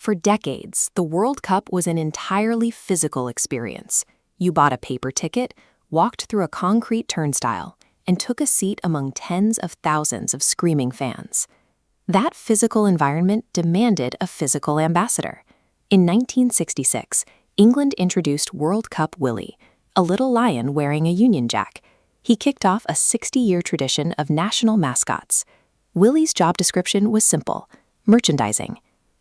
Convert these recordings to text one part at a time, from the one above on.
For decades, the World Cup was an entirely physical experience. You bought a paper ticket, walked through a concrete turnstile, and took a seat among tens of thousands of screaming fans. That physical environment demanded a physical ambassador. In 1966, England introduced World Cup Willie, a little lion wearing a Union Jack. He kicked off a 60-year tradition of national mascots. Willie's job description was simple: merchandising.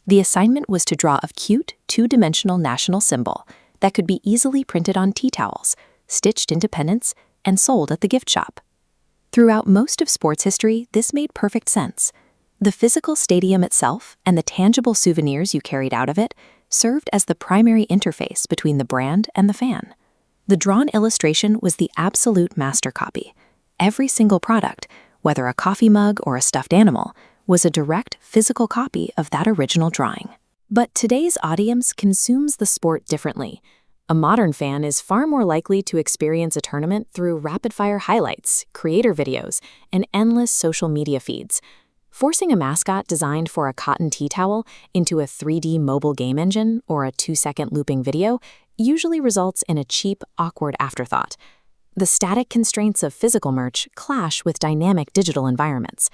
The assignment was to draw a cute, two-dimensional national symbol that could be easily printed on tea towels, stitched into pennants, and sold at the gift shop. Throughout most of sports history, this made perfect sense. The physical stadium itself and the tangible souvenirs you carried out of it served as the primary interface between the brand and the fan. The drawn illustration was the absolute master copy. Every single product, whether a coffee mug or a stuffed animal, was a direct physical copy of that original drawing. But today's audience consumes the sport differently. A modern fan is far more likely to experience a tournament through rapid-fire highlights, creator videos, and endless social media feeds. Forcing a mascot designed for a cotton tea towel into a 3D mobile game engine or a 2-second looping video usually results in a cheap, awkward afterthought. The static constraints of physical merch clash with dynamic digital environments.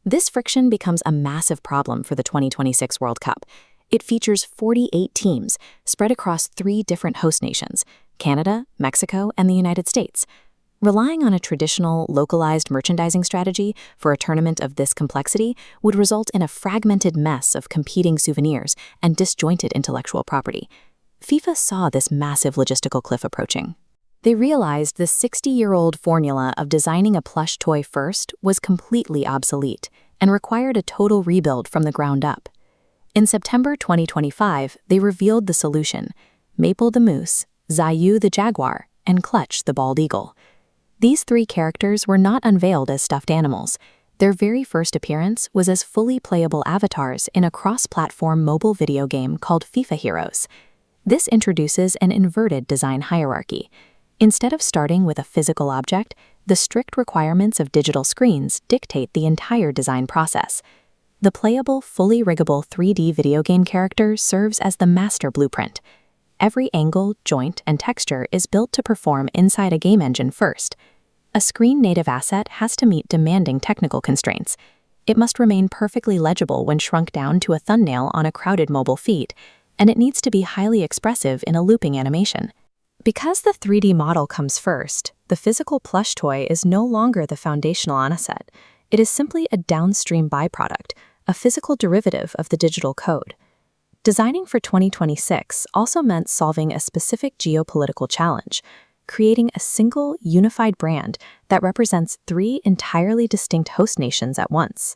This friction becomes a massive problem for the 2026 World Cup. It features 48 teams spread across 3 different host nations: Canada, Mexico, and the United States. Relying on a traditional, localized merchandising strategy for a tournament of this complexity would result in a fragmented mess of competing souvenirs and disjointed intellectual property. FIFA saw this massive logistical cliff approaching. They realized the 60-year-old formula of designing a plush toy first was completely obsolete and required a total rebuild from the ground up. In September 2025, they revealed the solution: Maple the moose, Zayu the jaguar, and Clutch the bald eagle. These 3 characters were not unveiled as stuffed animals. Their very first appearance was as fully playable avatars in a cross-platform mobile video game called FIFA Heroes. This introduces an inverted design hierarchy. Instead of starting with a physical object, the strict requirements of digital screens dictate the entire design process. The playable, fully riggable 3D video game character serves as the master blueprint. Every angle, joint, and texture is built to perform inside a game engine first. A screen-native asset has to meet demanding technical constraints. It must remain perfectly legible when shrunk down to a thumbnail on a crowded mobile feed, and it needs to be highly expressive in a looping animation. Because the 3D model comes first, the physical plush toy is no longer the foundational asset. It is simply a downstream byproduct, a physical derivative of the digital code. Designing for 2026 also meant solving a specific geopolitical challenge: creating a single, unified brand that represents 3 entirely distinct host nations at once.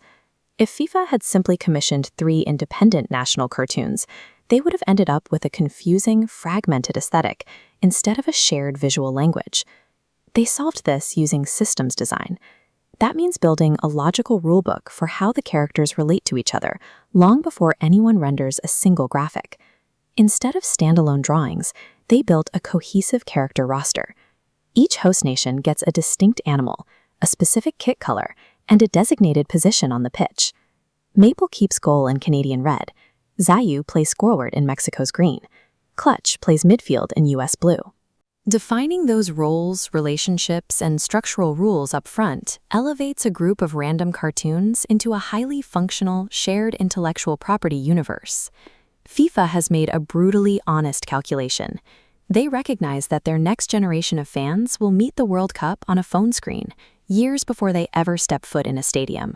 If FIFA had simply commissioned 3 independent national cartoons, they would have ended up with a confusing, fragmented aesthetic instead of a shared visual language. They solved this using systems design. That means building a logical rulebook for how the characters relate to each other long before anyone renders a single graphic. Instead of standalone drawings, they built a cohesive character roster. Each host nation gets a distinct animal, a specific kit color, and a designated position on the pitch. Maple keeps goal in Canadian red. Zayu plays scoreward in Mexico's green. Clutch plays midfield in US blue. Defining those roles, relationships, and structural rules up front elevates a group of random cartoons into a highly functional, shared intellectual property universe. FIFA has made a brutally honest calculation. They recognize that their next generation of fans will meet the World Cup on a phone screen, years before they ever step foot in a stadium.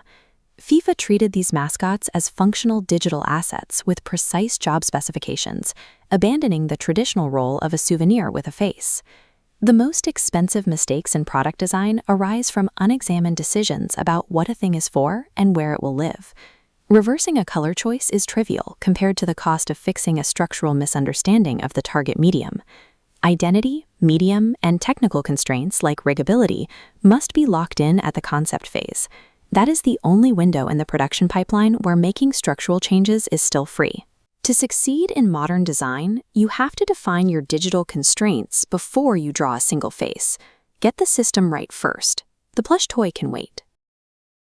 FIFA treated these mascots as functional digital assets with precise job specifications, abandoning the traditional role of a souvenir with a face. The most expensive mistakes in product design arise from unexamined decisions about what a thing is for and where it will live. Reversing a color choice is trivial compared to the cost of fixing a structural misunderstanding of the target medium. Identity, medium, and technical constraints like riggability must be locked in at the concept phase. That is the only window in the production pipeline where making structural changes is still free. To succeed in modern design, you have to define your digital constraints before you draw a single face. Get the system right first. The plush toy can wait.